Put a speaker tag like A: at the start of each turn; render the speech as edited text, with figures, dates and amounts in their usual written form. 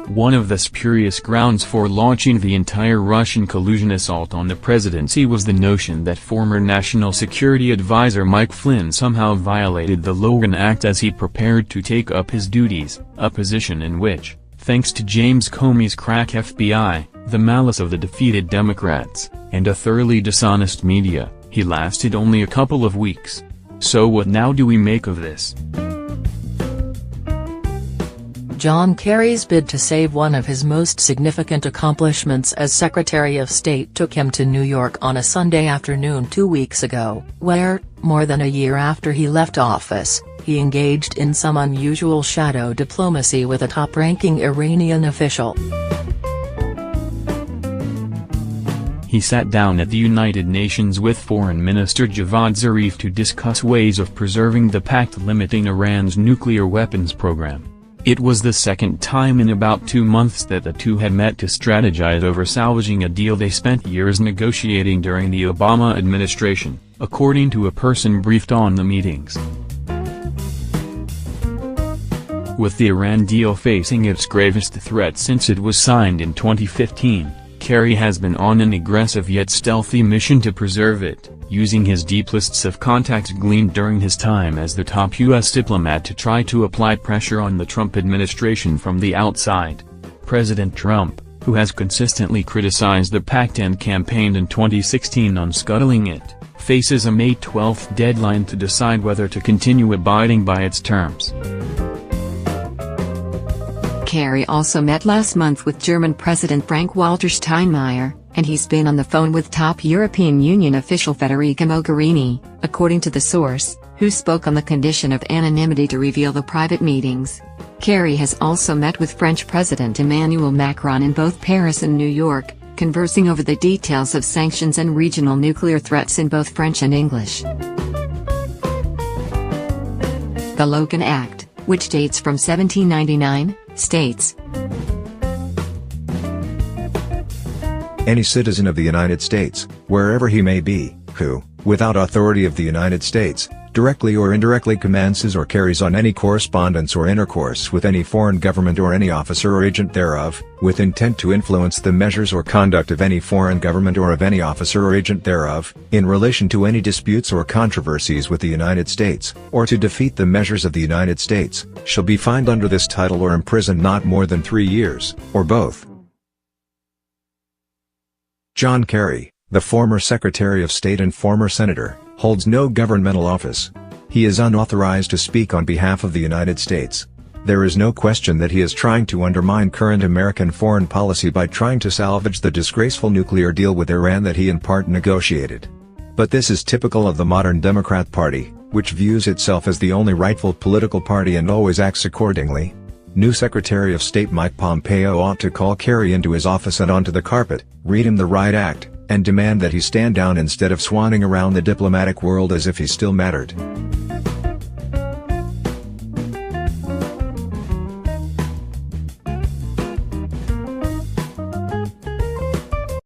A: One of the spurious grounds for launching the entire Russian collusion assault on the presidency was the notion that former National Security Advisor Mike Flynn somehow violated the Logan Act as he prepared to take up his duties, a position in which, thanks to James Comey's crack FBI, the malice of the defeated Democrats, and a thoroughly dishonest media, he lasted only a couple of weeks. So what now do we make of this?
B: John Kerry's bid to save one of his most significant accomplishments as Secretary of State took him to New York on a Sunday afternoon 2 weeks ago, where, more than a year after he left office, he engaged in some unusual shadow diplomacy with a top-ranking Iranian official.
A: He sat down at the United Nations with Foreign Minister Javad Zarif to discuss ways of preserving the pact limiting Iran's nuclear weapons program. It was the second time in about 2 months that the two had met to strategize over salvaging a deal they spent years negotiating during the Obama administration, according to a person briefed on the meetings. With the Iran deal facing its gravest threat since it was signed in 2015, Kerry has been on an aggressive yet stealthy mission to preserve it, using his deep lists of contacts gleaned during his time as the top U.S. diplomat to try to apply pressure on the Trump administration from the outside. President Trump, who has consistently criticized the pact and campaigned in 2016 on scuttling it, faces a May 12 deadline to decide whether to continue abiding by its terms.
C: Kerry also met last month with German President Frank-Walter Steinmeier, and he's been on the phone with top European Union official Federica Mogherini, according to the source, who spoke on the condition of anonymity to reveal the private meetings. Kerry has also met with French President Emmanuel Macron in both Paris and New York, conversing over the details of sanctions and regional nuclear threats in both French and English. The Logan Act, which dates from 1799, states,
D: "Any citizen of the United States, wherever he may be, who, without authority of the United States, directly or indirectly commences or carries on any correspondence or intercourse with any foreign government or any officer or agent thereof, with intent to influence the measures or conduct of any foreign government or of any officer or agent thereof, in relation to any disputes or controversies with the United States, or to defeat the measures of the United States, shall be fined under this title or imprisoned not more than 3 years, or both." John Kerry, the former Secretary of State and former Senator, holds no governmental office. He is unauthorized to speak on behalf of the United States. There is no question that he is trying to undermine current American foreign policy by trying to salvage the disgraceful nuclear deal with Iran that he in part negotiated. But this is typical of the modern Democrat Party, which views itself as the only rightful political party and always acts accordingly. New Secretary of State Mike Pompeo ought to call Kerry into his office and onto the carpet, read him the riot act, and demand that he stand down instead of swanning around the diplomatic world as if he still mattered.